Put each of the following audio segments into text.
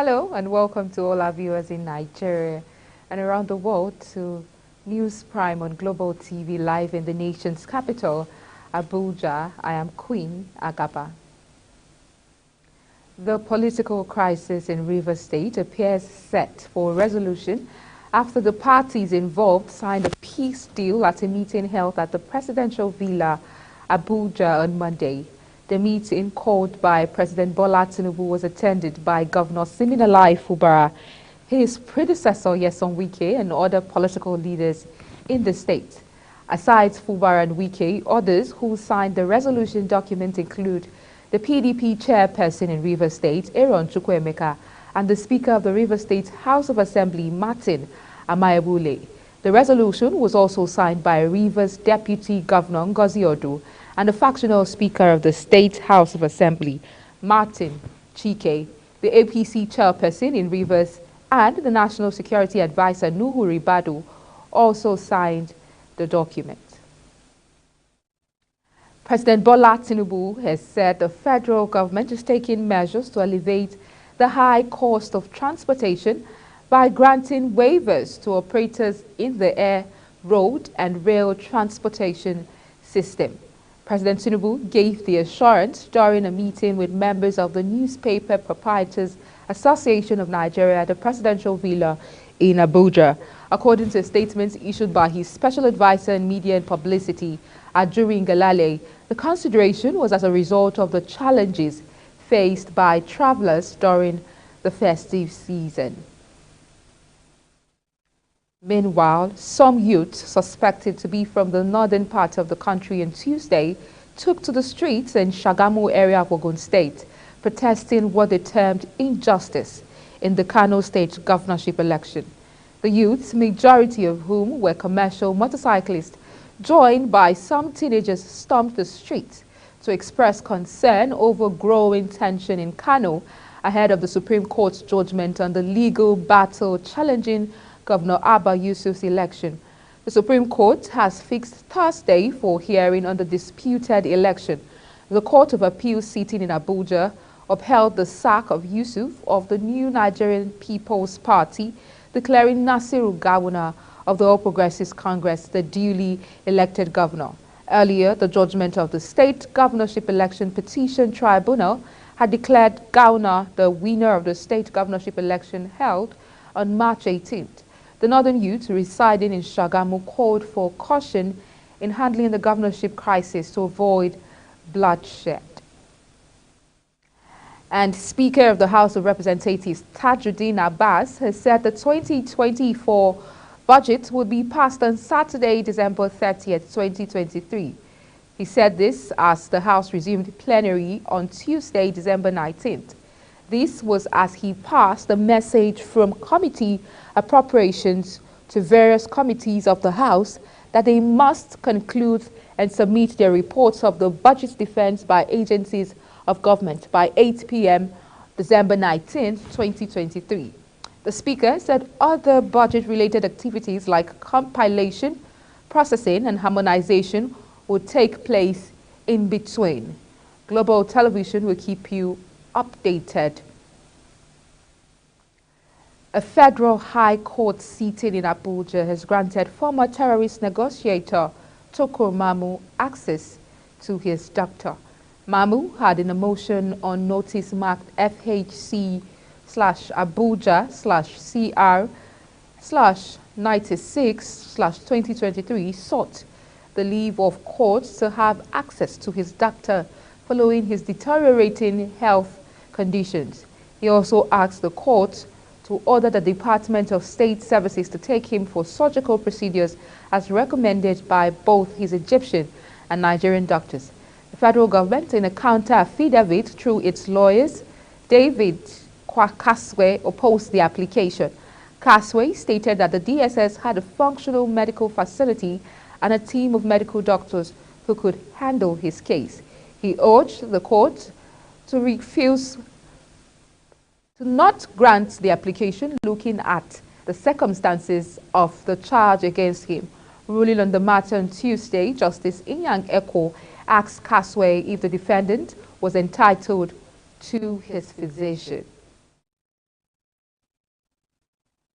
Hello and welcome to all our viewers in Nigeria and around the world to News Prime on Global TV live in the nation's capital, Abuja. I am Queen Agaba. The political crisis in Rivers State appears set for resolution after the parties involved signed a peace deal at a meeting held at the presidential villa, Abuja, on Monday. The meeting, called by President Bola Tinubu, was attended by Governor Siminalayi Fubara, his predecessor Nyesom Wike, and other political leaders in the state. Aside Fubara and Wike, others who signed the resolution document include the PDP chairperson in Rivers State, Aaron Chukwuemeka, and the Speaker of the Rivers State House of Assembly, Martin Amaewhule. The resolution was also signed by Rivers Deputy Governor Ngozi Odu and the factional Speaker of the State House of Assembly, Martin Chike, the APC chairperson in Rivers, and the National Security Advisor Nuhu Ribadu also signed the document. President Bola Tinubu has said the federal government is taking measures to alleviate the high cost of transportation by granting waivers to operators in the air, road, and rail transportation system. President Tinubu gave the assurance during a meeting with members of the Newspaper Proprietors Association of Nigeria at the Presidential Villa in Abuja. According to statements issued by his special advisor in media and publicity, Ajuri Ngelale, the consideration was as a result of the challenges faced by travelers during the festive season. Meanwhile, some youths suspected to be from the northern part of the country on Tuesday took to the streets in Shagamu area of Ogun State, protesting what they termed injustice in the Kano State governorship election. The youths, majority of whom were commercial motorcyclists, joined by some teenagers, stormed the streets to express concern over growing tension in Kano ahead of the Supreme Court's judgment on the legal battle challenging Governor Abba Yusuf's election. The Supreme Court has fixed Thursday for hearing on the disputed election. The Court of Appeal sitting in Abuja upheld the sack of Yusuf of the New Nigerian People's Party, declaring Nasiru Gawuna of the All Progressives Congress the duly elected governor. Earlier, the judgment of the state governorship election petition tribunal had declared Gawuna the winner of the state governorship election held on March 18th. The northern youth residing in Shagamu called for caution in handling the governorship crisis to avoid bloodshed. And Speaker of the House of Representatives Tajuddin Abbas has said the 2024 budget will be passed on Saturday, December 30th, 2023. He said this as the House resumed plenary on Tuesday, December 19th. This was as he passed a message from committee appropriations to various committees of the House that they must conclude and submit their reports of the budget defense by agencies of government by 8 p.m. December 19, 2023. The Speaker said other budget-related activities like compilation, processing, and harmonization would take place in between. Global Television will keep you updated. A federal high court sitting in Abuja has granted former terrorist negotiator Tukur Mamu access to his doctor. Mamu had in a motion on notice marked FHC/Abuja/CR/96/2023 sought the leave of court to have access to his doctor following his deteriorating health conditions. He also asked the court to order the Department of State Services to take him for surgical procedures as recommended by both his Egyptian and Nigerian doctors. The federal government, in a counter affidavit through its lawyers, David Kaswe, opposed the application. Kaswe stated that the DSS had a functional medical facility and a team of medical doctors who could handle his case. He urged the court to not grant the application looking at the circumstances of the charge against him. Ruling on the matter on Tuesday, Justice Inyang Eko asked Kaswe if the defendant was entitled to his physician.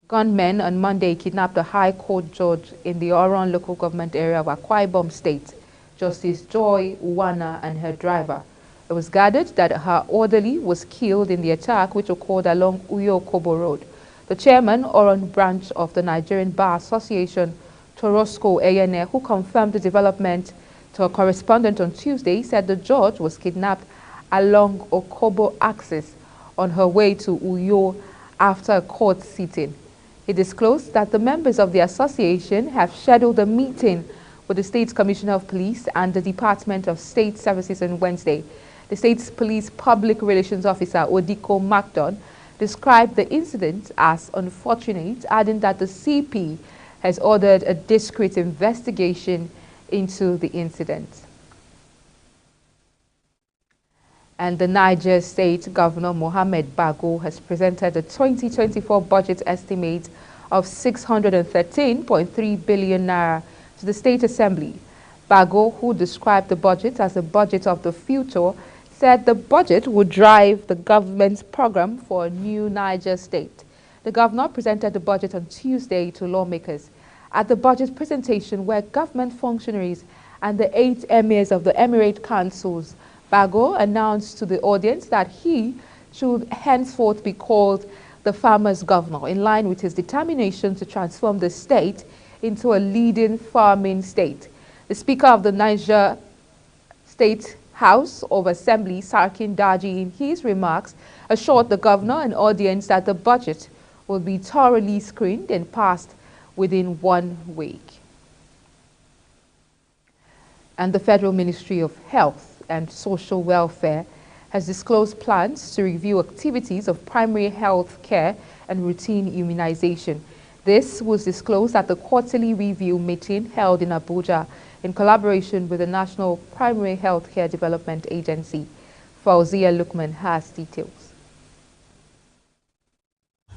Gunmen on Monday kidnapped a High Court judge in the Oron local government area of Akwa Ibom State, Justice Joy Uwana, and her driver. It was gathered that her orderly was killed in the attack, which occurred along Uyo Kobo Road. The chairman, Oron branch of the Nigerian Bar Association, Torosco Eyene, who confirmed the development to a correspondent on Tuesday, said the judge was kidnapped along Okobo axis on her way to Uyo after a court sitting. He disclosed that the members of the association have scheduled a meeting with the State Commissioner of Police and the Department of State Services on Wednesday. The State's Police Public Relations Officer, Odiko Macdon, described the incident as unfortunate, adding that the CP has ordered a discreet investigation into the incident. And the Niger State Governor Mohamed Bago has presented a 2024 budget estimate of 613.3 billion naira to the State Assembly. Bago, who described the budget as a budget of the future, said the budget would drive the government's program for a new Niger state. The governor presented the budget on Tuesday to lawmakers. At the budget presentation were government functionaries and the 8 emirs of the Emirate councils, Bago announced to the audience that he should henceforth be called the farmer's governor, in line with his determination to transform the state into a leading farming state. The Speaker of the Niger State House of Assembly, Sarkin Daji, in his remarks, assured the governor and audience that the budget will be thoroughly screened and passed within 1 week. And the Federal Ministry of Health and Social Welfare has disclosed plans to review activities of primary health care and routine immunization. This was disclosed at the quarterly review meeting held in Abuja in collaboration with the National Primary Healthcare Development Agency. Fauzia Lukman has details.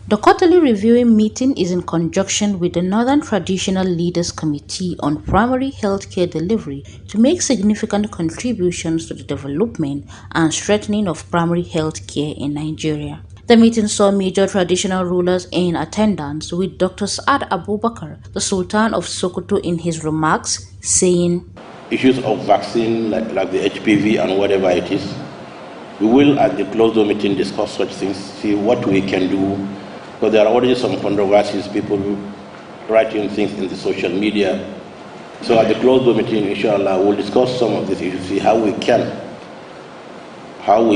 The quarterly reviewing meeting is in conjunction with the Northern Traditional Leaders Committee on Primary Healthcare Delivery to make significant contributions to the development and strengthening of primary healthcare in Nigeria. The meeting saw major traditional rulers in attendance, with Dr. Saad Abubakar, the Sultan of Sokoto, in his remarks, saying, "Issues of vaccine like the HPV and whatever it is, we will at the closed door meeting discuss such things, see what we can do, because there are already some controversies, people writing things in the social media. So at the closed door meeting, inshallah, we'll discuss some of these issues, see how we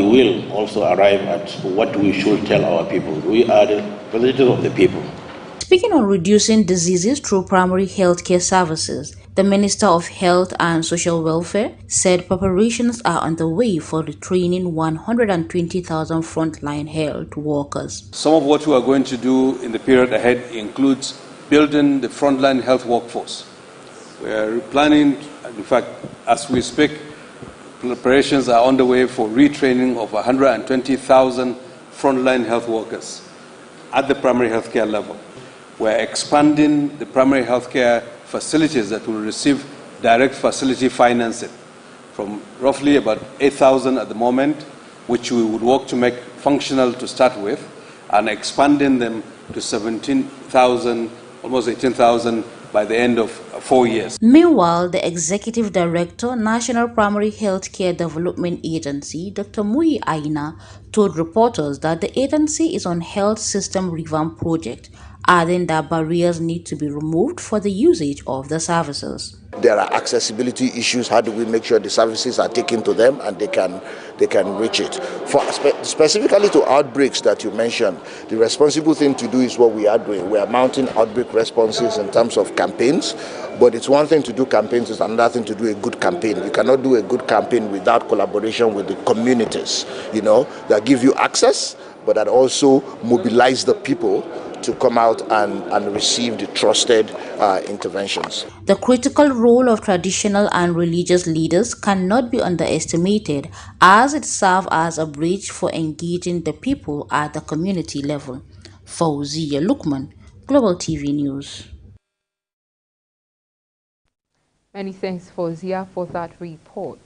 will also arrive at what we should tell our people. We are the representatives of the people." Speaking on reducing diseases through primary healthcare services, the Minister of Health and Social Welfare said preparations are underway for retraining 120,000 frontline health workers. Some of what we are going to do in the period ahead includes building the frontline health workforce. We are planning, in fact, as we speak, preparations are underway for retraining of 120,000 frontline health workers at the primary healthcare level. We're expanding the primary healthcare facilities that will receive direct facility financing from roughly about 8,000 at the moment, which we would work to make functional to start with, and expanding them to 17,000, almost 18,000 by the end of 4 years. Meanwhile, the Executive Director, National Primary Healthcare Development Agency, Dr. Muyi Aina, told reporters that the agency is on health system revamp project, adding that barriers need to be removed for the usage of the services. There are accessibility issues. How do we make sure the services are taken to them and they can reach it? For specifically to outbreaks that you mentioned, the responsible thing to do is what we are doing. We are mounting outbreak responses in terms of campaigns, but it's one thing to do campaigns, it's another thing to do a good campaign. You cannot do a good campaign without collaboration with the communities, that give you access, but that also mobilize the people to come out and receive the trusted interventions. The critical role of traditional and religious leaders cannot be underestimated, as it serves as a bridge for engaging the people at the community level. Fauzia Lukman, Global TV News. Many thanks, Fauzia, for that report.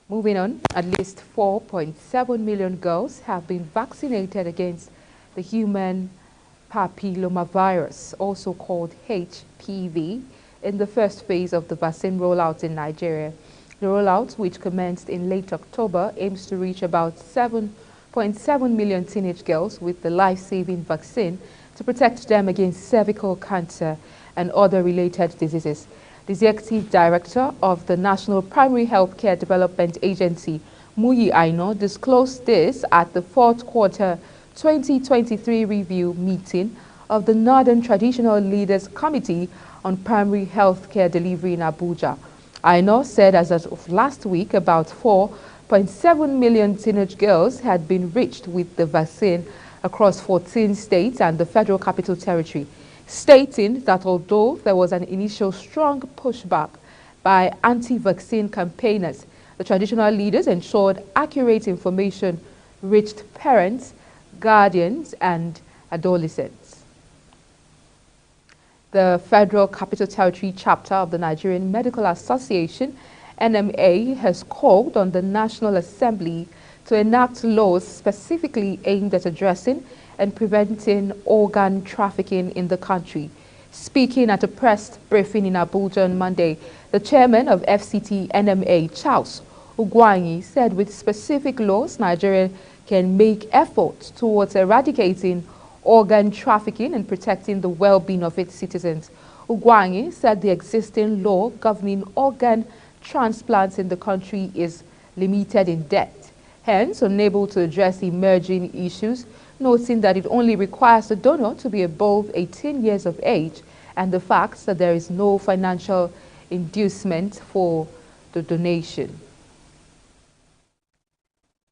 Moving on, at least 4.7 million girls have been vaccinated against the human papillomavirus, also called HPV, in the first phase of the vaccine rollout in Nigeria. The rollout, which commenced in late October, aims to reach about 7.7 million teenage girls with the life-saving vaccine to protect them against cervical cancer and other related diseases. The Executive Director of the National Primary Healthcare Development Agency, Muyi Aino, disclosed this at the fourth quarter 2023 review meeting of the Northern Traditional Leaders Committee on Primary Healthcare Delivery in Abuja. Aino said as of last week, about 4.7 million teenage girls had been reached with the vaccine across 14 states and the Federal Capital Territory, stating that although there was an initial strong pushback by anti-vaccine campaigners, the traditional leaders ensured accurate information reached parents, guardians, and adolescents. The Federal Capital Territory chapter of the Nigerian Medical Association, NMA, has called on the National Assembly to enact laws specifically aimed at addressing and preventing organ trafficking in the country. Speaking at a press briefing in Abuja on Monday, the chairman of FCT NMA, Charles Ugwanyi, said with specific laws, Nigeria can make efforts towards eradicating organ trafficking and protecting the well-being of its citizens. Ugwanyi said the existing law governing organ transplants in the country is limited in depth, hence unable to address emerging issues, noting that it only requires the donor to be above 18 years of age and the fact that there is no financial inducement for the donation.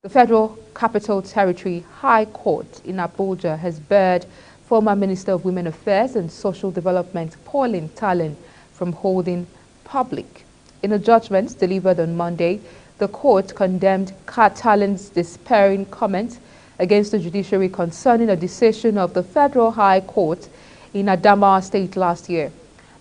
The Federal Capital Territory High Court in Abuja has barred former Minister of Women Affairs and Social Development Pauline Tallen from holding public. In a judgment delivered on Monday, the court condemned Tallen's despairing comments against the judiciary concerning a decision of the Federal High Court in Adamawa State last year.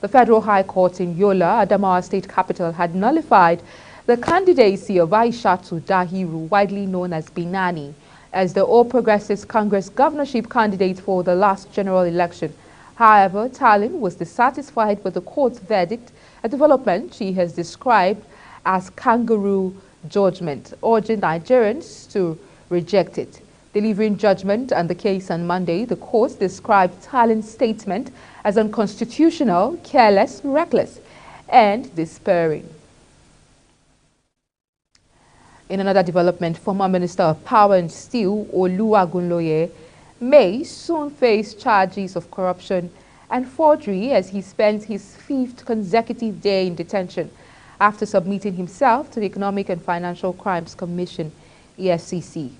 The Federal High Court in Yola, Adamawa State capital, had nullified the candidacy of Aishatu Dahiru, widely known as Binani, as the All Progressives Congress governorship candidate for the last general election. However, Tallen was dissatisfied with the court's verdict, a development she has described as kangaroo judgment, urging Nigerians to reject it. Delivering judgment on the case on Monday, the court described Tallen's statement as unconstitutional, careless, reckless, and despairing. In another development, former Minister of Power and Steel, Oluwagunloye, may soon face charges of corruption and forgery as he spends his 5th consecutive day in detention after submitting himself to the Economic and Financial Crimes Commission, EFCC.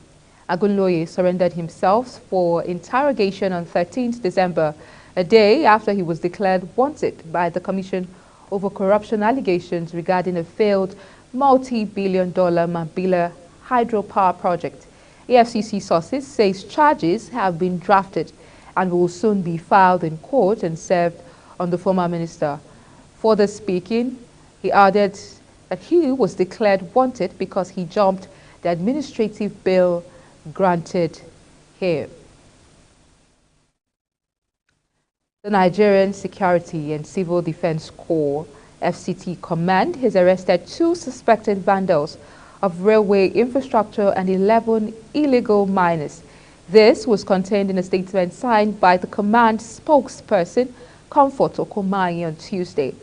Agunloye surrendered himself for interrogation on 13th December, a day after he was declared wanted by the Commission over corruption allegations regarding a failed multi-billion-dollar Mambila hydropower project. EFCC sources say charges have been drafted and will soon be filed in court and served on the former minister. Further speaking, he added that he was declared wanted because he jumped the administrative bail granted him. The Nigerian Security and Civil Defense Corps FCT Command has arrested 2 suspected vandals of railway infrastructure and 11 illegal miners. This was contained in a statement signed by the command spokesperson, Comfort Okomayi, on Tuesday.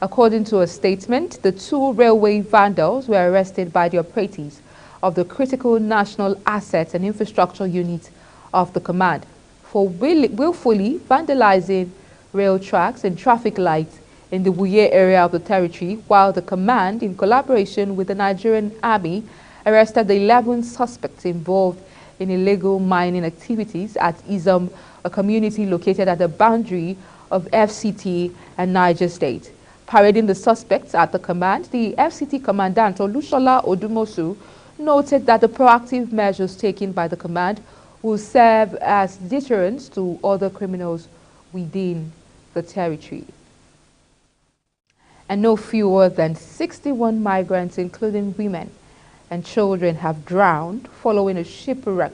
According to a statement, the 2 railway vandals were arrested by the operatives of the Critical National Assets and Infrastructure Unit of the command for willfully vandalizing rail tracks and traffic lights in the Wuye area of the territory, while the command, in collaboration with the Nigerian Army, arrested the 11 suspects involved in illegal mining activities at Izom, a community located at the boundary of FCT and Niger State. Parading the suspects at the command, the FCT Commandant Olushola Odumosu noted that the proactive measures taken by the command will serve as deterrents to other criminals within the territory. And no fewer than 61 migrants, including women and children, have drowned following a shipwreck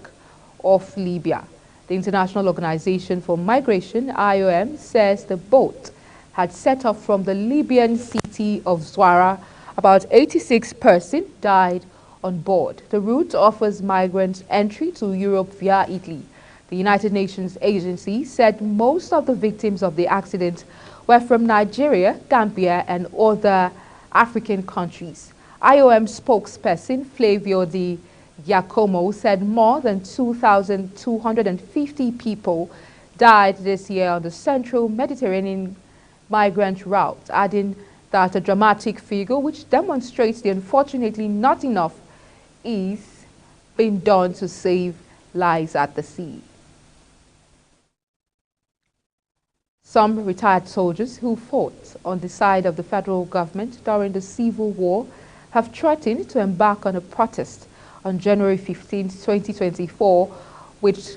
off Libya. The International Organization for Migration, IOM, says the boat had set off from the Libyan city of Zwara. About 86 persons died on board. The route offers migrants entry to Europe via Italy. The United Nations agency said most of the victims of the accident were from Nigeria, Gambia, and other African countries. IOM spokesperson Flavio Di Giacomo said more than 2,250 people died this year on the central Mediterranean migrant route, adding that a dramatic figure which demonstrates the unfortunately not enough is being done to save lives at the sea. Some retired soldiers who fought on the side of the federal government during the Civil War have threatened to embark on a protest on January 15, 2024, which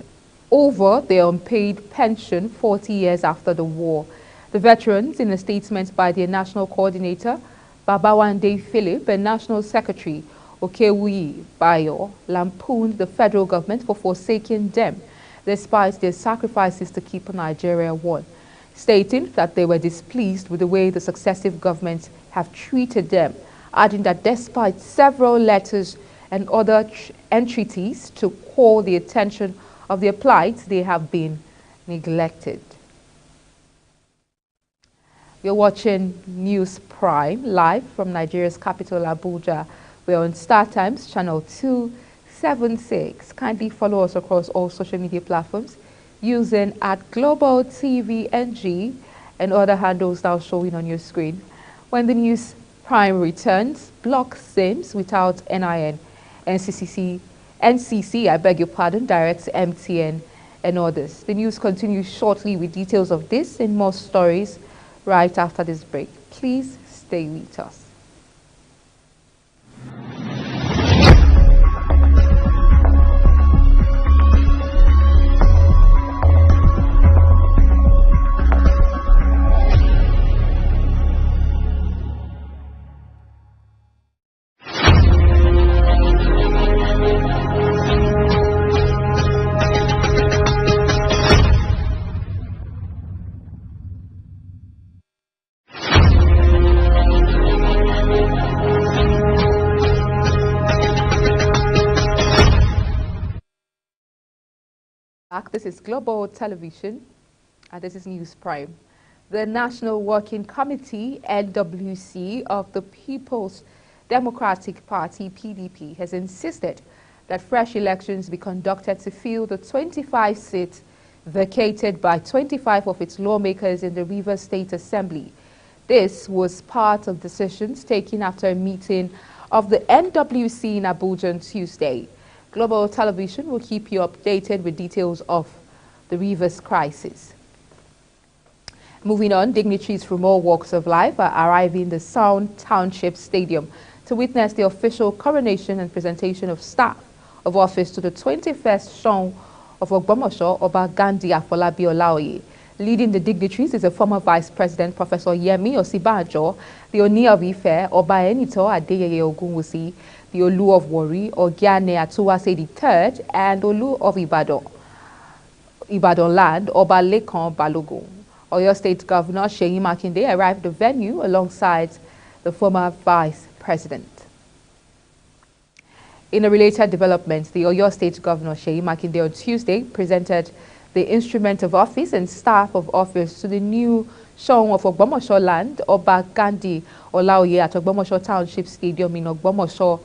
over their unpaid pension 40 years after the war. The veterans, in a statement by their national coordinator, Babawande Philip, and National Secretary Okewi Bayo, lampooned the federal government for forsaking them, despite their sacrifices to keep Nigeria one, stating that they were displeased with the way the successive governments have treated them, adding that despite several letters and other entreaties to call the attention of their plight, they have been neglected. You're watching News Prime live from Nigeria's capital, Abuja. We're on Star Times, channel 276. Kindly follow us across all social media platforms using @GlobalTVNG and other handles now showing on your screen. When the News Prime returns, block SIMs without NIN. NCC, I beg your pardon, directs MTN and others. The news continues shortly with details of this and more stories right after this break. Please stay with us. This is Global Television, and this is News Prime. The National Working Committee, NWC, of the People's Democratic Party, PDP, has insisted that fresh elections be conducted to fill the 25 seats vacated by 25 of its lawmakers in the Rivers State Assembly. This was part of decisions taken after a meeting of the NWC in Abuja on Tuesday. Global Television will keep you updated with details of the Rivers crisis. Moving on, dignitaries from all walks of life are arriving in the Sound Township Stadium to witness the official coronation and presentation of staff of office to the 21st Shon of Ogbomosho, Oba Gandhi Afolabi Olaoye. Leading the dignitaries is the former Vice President, Professor Yemi Osibanjo, the Oni of Ife, Oba Enito Adeyeye Ogunwusi, the Olu of Warri, Ogiane Atuwase III, and Olu of Ibadan land, Oba Lekan Balogun. Oyo State Governor Seyi Makinde arrived at the venue alongside the former Vice President. In a related development, the Oyo State Governor Seyi Makinde on Tuesday presented the instrument of office and staff of office to the new Shon of Ogbomosho land, Oba Gandhi Olaoye at Ogbomosho Township Stadium in Ogbomosho.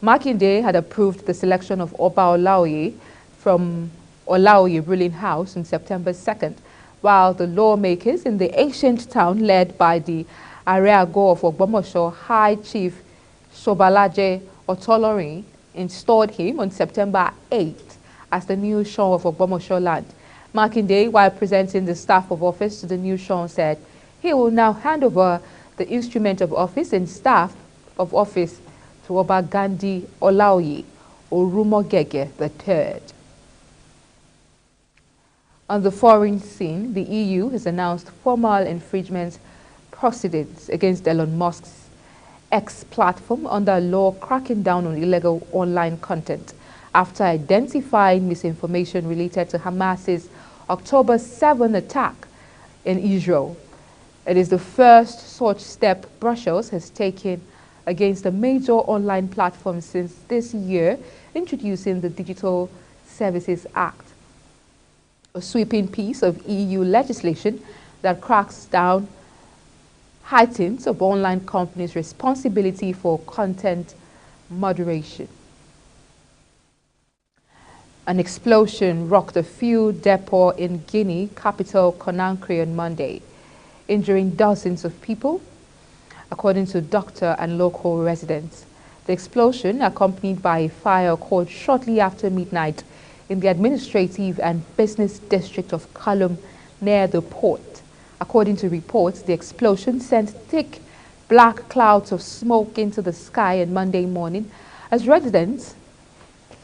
Makinde had approved the selection of Oba Olaoye from Olaoye ruling house on September 2nd, while the lawmakers in the ancient town led by the Areago of Ogbomosho High Chief Sobalaje Otolorin installed him on September 8th as the new Shon of Ogbomosho land. Makinde, while presenting the staff of office to the new Shon, said he will now hand over the instrument of office and staff of office to Oba Gandhi Olaoye Orumogege III. On the foreign scene, the EU has announced formal infringement proceedings against Elon Musk's X platform under a law cracking down on illegal online content. after identifying misinformation related to Hamas's October 7 attack in Israel. It is the first such step Brussels has taken against a major online platform since this year, introducing the Digital Services Act, a sweeping piece of EU legislation that cracks down heightens of online companies' responsibility for content moderation. An explosion rocked a fuel depot in Guinea capital Conakry on Monday, injuring dozens of people, according to doctor and local residents. The explosion, accompanied by a fire, occurred shortly after midnight in the administrative and business district of Kaloum near the port. According to reports, the explosion sent thick black clouds of smoke into the sky on Monday morning as residents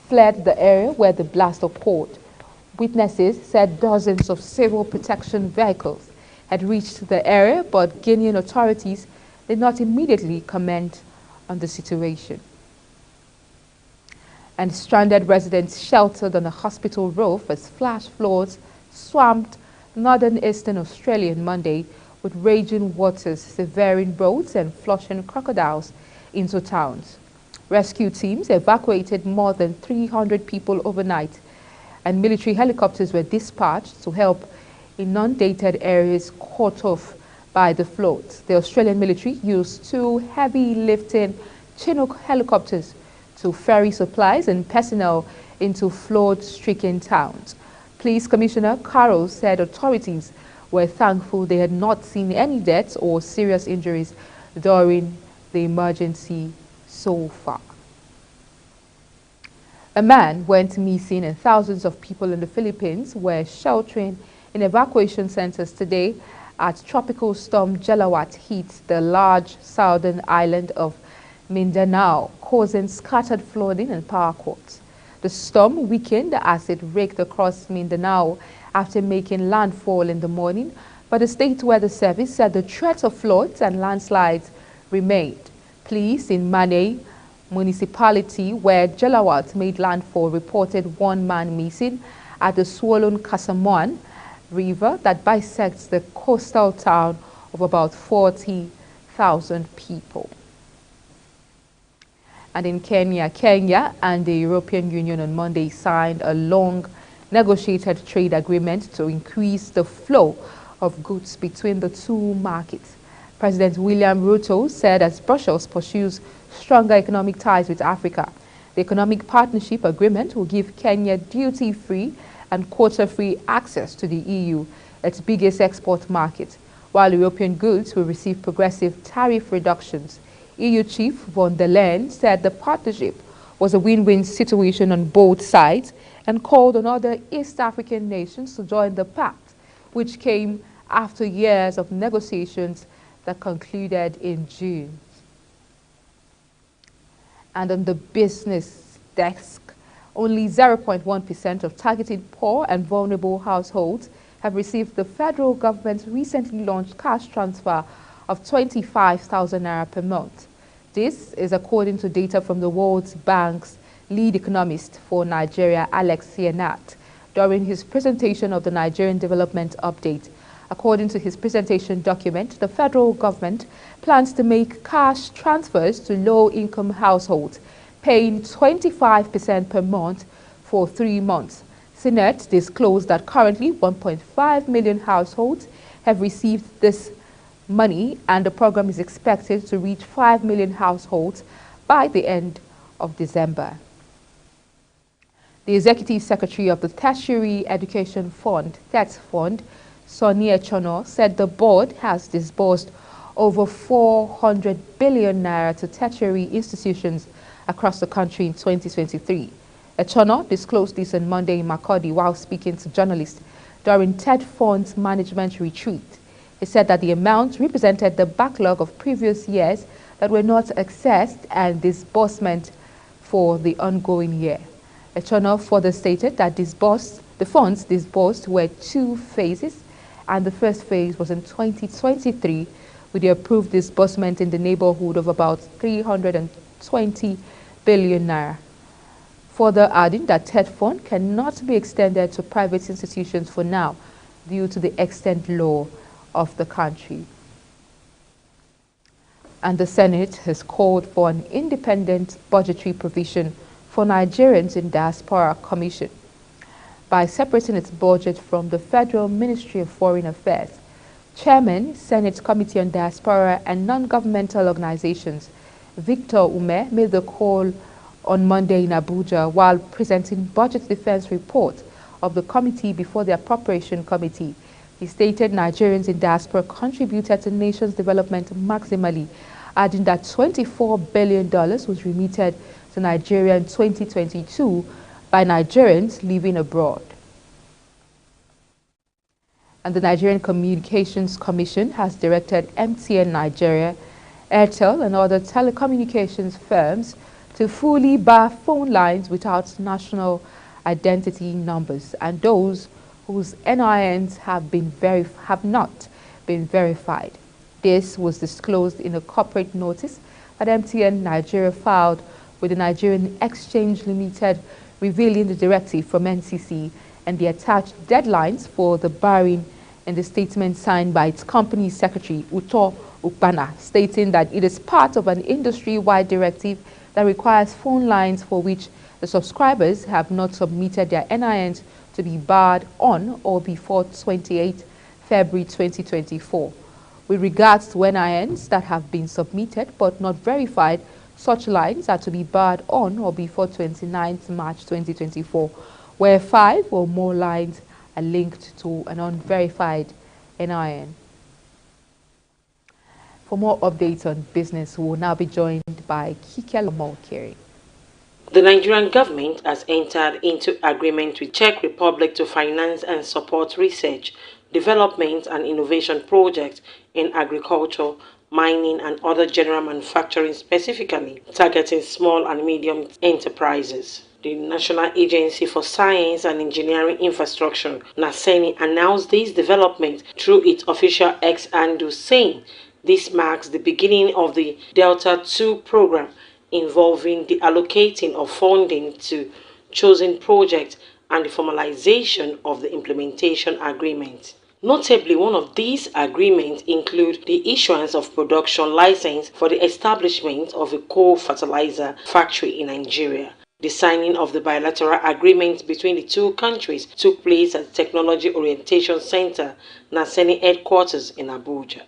fled the area where the blast occurred. Witnesses said dozens of civil protection vehicles had reached the area, but Guinean authorities did not immediately comment on the situation. And stranded residents sheltered on a hospital roof as flash floods swamped northern eastern Australia on Monday, with raging waters severing roads and flushing crocodiles into towns. Rescue teams evacuated more than 300 people overnight, and military helicopters were dispatched to help inundated areas caught off by the floods. The Australian military used 2 heavy-lifting Chinook helicopters to ferry supplies and personnel into flood-stricken towns. Police Commissioner Carroll said authorities were thankful they had not seen any deaths or serious injuries during the emergency so far. A man went missing and thousands of people in the Philippines were sheltering in evacuation centers today as tropical storm Jelawat hit the large southern island of Mindanao, causing scattered flooding and power cuts. The storm weakened as it raked across Mindanao after making landfall in the morning, but the State Weather Service said the threat of floods and landslides remained. Police in Manay municipality, where Jelawat made landfall, reported 1 man missing at the swollen Casamuan River that bisects the coastal town of about 40,000 people. And in Kenya and the European Union on Monday signed a long negotiated trade agreement to increase the flow of goods between the two markets. President William Ruto said as Brussels pursues stronger economic ties with Africa, the Economic Partnership Agreement will give Kenya duty-free and quota-free access to the EU, its biggest export market, while European goods will receive progressive tariff reductions. EU Chief von der Leyen said the partnership was a win-win situation on both sides and called on other East African nations to join the pact, which came after years of negotiations that concluded in June. And on the business desk, only 0.1% of targeted poor and vulnerable households have received the federal government's recently launched cash transfer of 25,000 naira per month. This is according to data from the World Bank's lead economist for Nigeria, Alex Sienat, during his presentation of the Nigerian Development Update. According to his presentation document, the federal government plans to make cash transfers to low-income households, paying 25% per month for 3 months. Sienat disclosed that currently 1.5 million households have received this money, and the program is expected to reach 5 million households by the end of December. The Executive Secretary of the Tertiary Education Fund, TET Fund, Sonny Echono, said the board has disbursed over 400 billion naira to tertiary institutions across the country in 2023. Echono disclosed this on Monday in Makurdi while speaking to journalists during TET Fund's management retreat. He said that the amount represented the backlog of previous years that were not accessed and disbursement for the ongoing year. Echono further stated that the funds disbursed were 2 phases, and the first phase was in 2023 with the approved disbursement in the neighborhood of about 320 billion naira. further adding that TED fund cannot be extended to private institutions for now due to the extant law of the country. And the Senate has called for an independent budgetary provision for Nigerians in Diaspora Commission by separating its budget from the Federal Ministry of Foreign Affairs. Chairman, Senate Committee on Diaspora and Non-Governmental Organizations, Victor Ume, made the call on Monday in Abuja while presenting budget defense report of the committee before the Appropriation Committee. He stated Nigerians in diaspora contributed to the nation's development maximally, adding that $24 billion was remitted to Nigeria in 2022 by Nigerians living abroad. And the Nigerian Communications Commission has directed MTN Nigeria, Airtel and other telecommunications firms to fully bar phone lines without national identity numbers and those whose NINs have not been verified. This was disclosed in a corporate notice that MTN Nigeria filed with the Nigerian Exchange Limited, revealing the directive from NCC and the attached deadlines for the barring in the statement signed by its company secretary, Uto Ukpana, stating that it is part of an industry-wide directive that requires phone lines for which the subscribers have not submitted their NINs to be barred on or before 28 February 2024. With regards to NINs that have been submitted but not verified, such lines are to be barred on or before 29 March 2024, where 5 or more lines are linked to an unverified NIN. For more updates on business, we will now be joined by Kike Lomokiri. The Nigerian government has entered into agreement with Czech Republic to finance and support research, development and innovation projects in agriculture, mining and other general manufacturing, specifically targeting small and medium enterprises. The National Agency for Science and Engineering Infrastructure, NASENI, announced this development through its official X handle, saying this marks the beginning of the Delta II program, involving the allocating of funding to chosen projects and the formalization of the implementation agreement. Notably, one of these agreements include the issuance of production license for the establishment of a co-fertilizer factory in Nigeria. The signing of the bilateral agreement between the two countries took place at the Technology Orientation Center, NASENI headquarters in Abuja.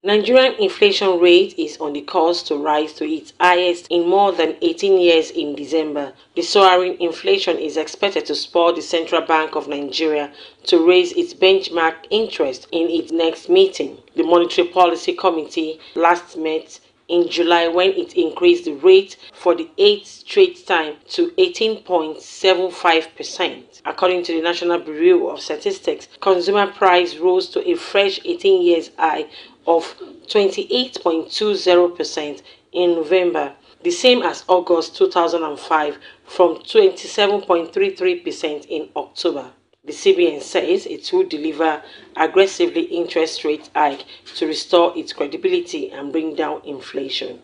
Nigerian inflation rate is on the course to rise to its highest in more than 18 years in December. The soaring inflation is expected to spur the Central Bank of Nigeria to raise its benchmark interest in its next meeting. The Monetary Policy Committee last met in July when it increased the rate for the 8th straight time to 18.75%. According to the National Bureau of Statistics, consumer price rose to a fresh 18-year high of 28.20% in November, the same as August 2005, from 27.33% in October. The CBN says it will deliver aggressively interest rate hike to restore its credibility and bring down inflation.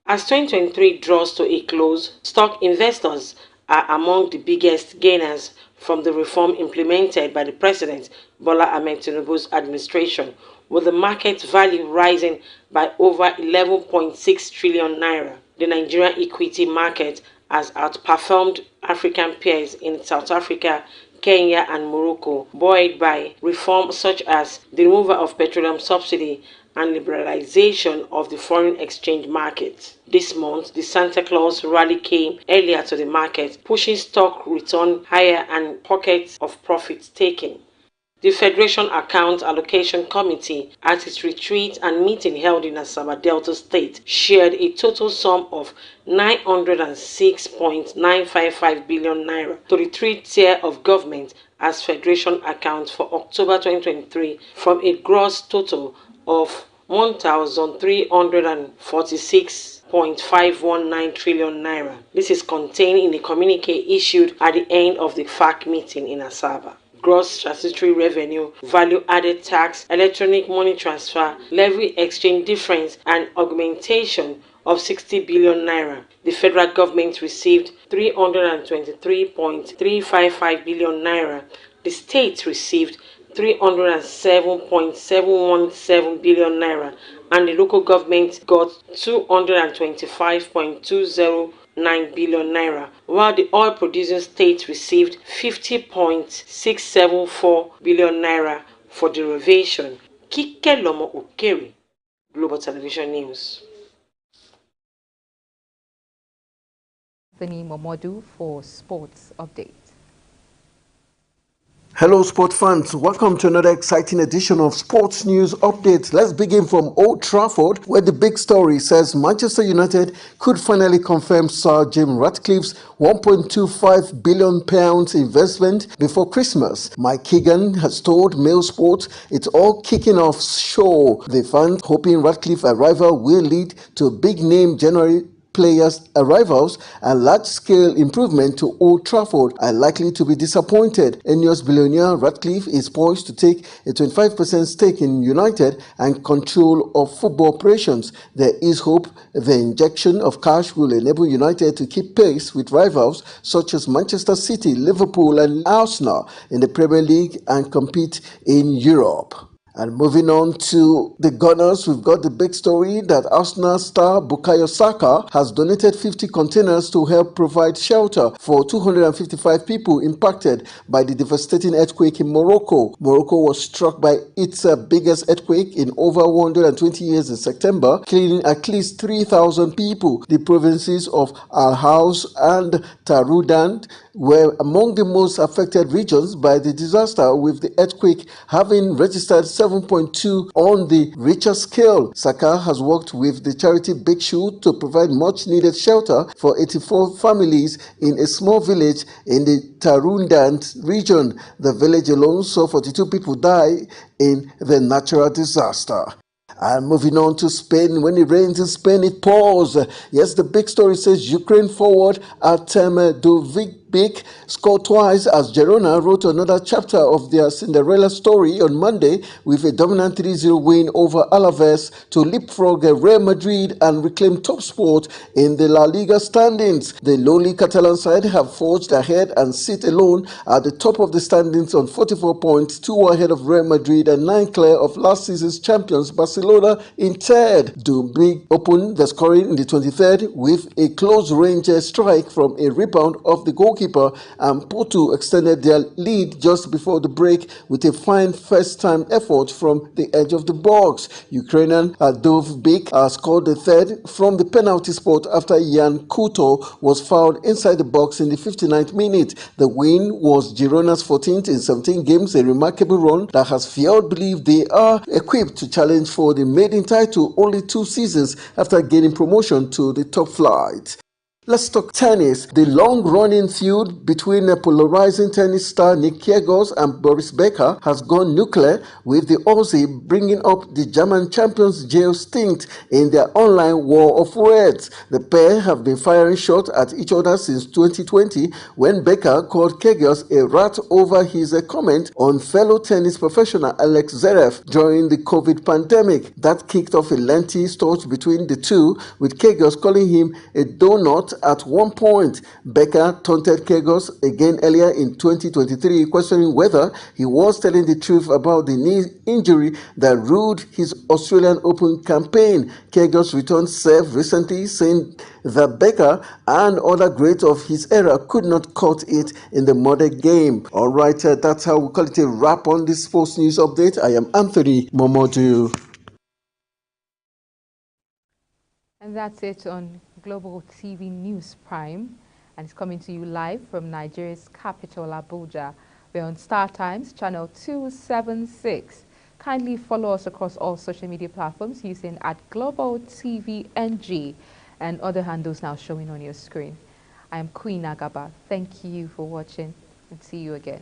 As 2023 draws to a close, stock investors are among the biggest gainers from the reform implemented by the President Bola Ahmed Tinubu's administration, with the market value rising by over 11.6 trillion naira. The Nigerian equity market has outperformed African peers in South Africa, Kenya and Morocco, buoyed by reforms such as the removal of petroleum subsidy and liberalization of the foreign exchange market. This month, the Santa Claus rally came earlier to the market, pushing stock return higher and pockets of profit taking. The Federation Account Allocation Committee, at its retreat and meeting held in Asaba Delta State, shared a total sum of 906.955 billion naira to the three-tier of government as Federation accounts for October 2023 from a gross total of 1,346.519 trillion naira. This is contained in a communique issued at the end of the FAC meeting in Asaba. gross statutory revenue, value-added tax, electronic money transfer, levy exchange difference, and augmentation of 60 billion naira. The federal government received 323.355 billion naira. The state received 307.717 billion naira, and the local government got 225.209 billion naira, while the oil producing state received 50.674 billion naira for derivation. Kike Lomo Okeri, Global Television News. Anthony Momodu for Sports Update. Hello sport fans, welcome to another exciting edition of Sports News Update. Let's begin from Old Trafford, where the big story says Manchester United could finally confirm Sir Jim Ratcliffe's £1.25 billion investment before Christmas. Mike Keegan has told Mail Sport it's all kicking off show. The fans hoping Ratcliffe's arrival will lead to a big name January players' arrivals and large-scale improvement to Old Trafford are likely to be disappointed. Ineos billionaire Ratcliffe is poised to take a 25% stake in United and control of football operations. There is hope the injection of cash will enable United to keep pace with rivals such as Manchester City, Liverpool and Arsenal in the Premier League and compete in Europe. And moving on to the Gunners, we've got the big story that Arsenal star Bukayo Saka has donated 50 containers to help provide shelter for 255 people impacted by the devastating earthquake in Morocco. Morocco was struck by its biggest earthquake in over 120 years in September, killing at least 3,000 people. The provinces of Al-Haus and Taroudant were among the most affected regions by the disaster, with the earthquake having registered 7.2 on the Richter scale. Saka has worked with the charity Big Shoe to provide much needed shelter for 84 families in a small village in the Taroudant region. The village alone saw 42 people die in the natural disaster. And moving on to Spain, when it rains in Spain, it pours. Yes, the big story says Ukraine forward Artem Dovbyk scored twice as Girona wrote another chapter of their Cinderella story on Monday with a dominant 3-0 win over Alaves to leapfrog Real Madrid and reclaim top spot in the La Liga standings. The lowly Catalan side have forged ahead and sit alone at the top of the standings on 44 points, 2 ahead of Real Madrid and 9 clear of last season's champions Barcelona in third. Dovbyk opened the scoring in the 23rd with a close-range strike from a rebound of the goalkeeper, and Porto extended their lead just before the break with a fine first-time effort from the edge of the box. Ukrainian Dovbyk scored the third from the penalty spot after Jan Kuto was fouled inside the box in the 59th minute. The win was Girona's 14th in 17 games, a remarkable run that has fueled belief they are equipped to challenge for the maiden title only 2 seasons after gaining promotion to the top flight. Let's talk tennis. The long-running feud between polarizing tennis star Nick Kyrgios and Boris Becker has gone nuclear, with the Aussie bringing up the German champions Gael Stint in their online war of words. The pair have been firing shots at each other since 2020, when Becker called Kyrgios a rat over his comment on fellow tennis professional Alex Zverev during the COVID pandemic. That kicked off a lengthy stoush between the two, with Kyrgios calling him a donut at one point. Becker taunted Kyrgios again earlier in 2023, questioning whether he was telling the truth about the knee injury that ruled his Australian Open campaign. Kyrgios returned serve recently, saying that Becker and other greats of his era could not cut it in the modern game. Alright, that's how we call it a wrap on this Sports News Update. I am Anthony Momodu. And that's it on Global TV News Prime, and it's coming to you live from Nigeria's capital, Abuja. We're on Star Times, channel 276. Kindly follow us across all social media platforms using @GlobalTVNG and other handles now showing on your screen. I am Queen Agaba. Thank you for watching, and see you again.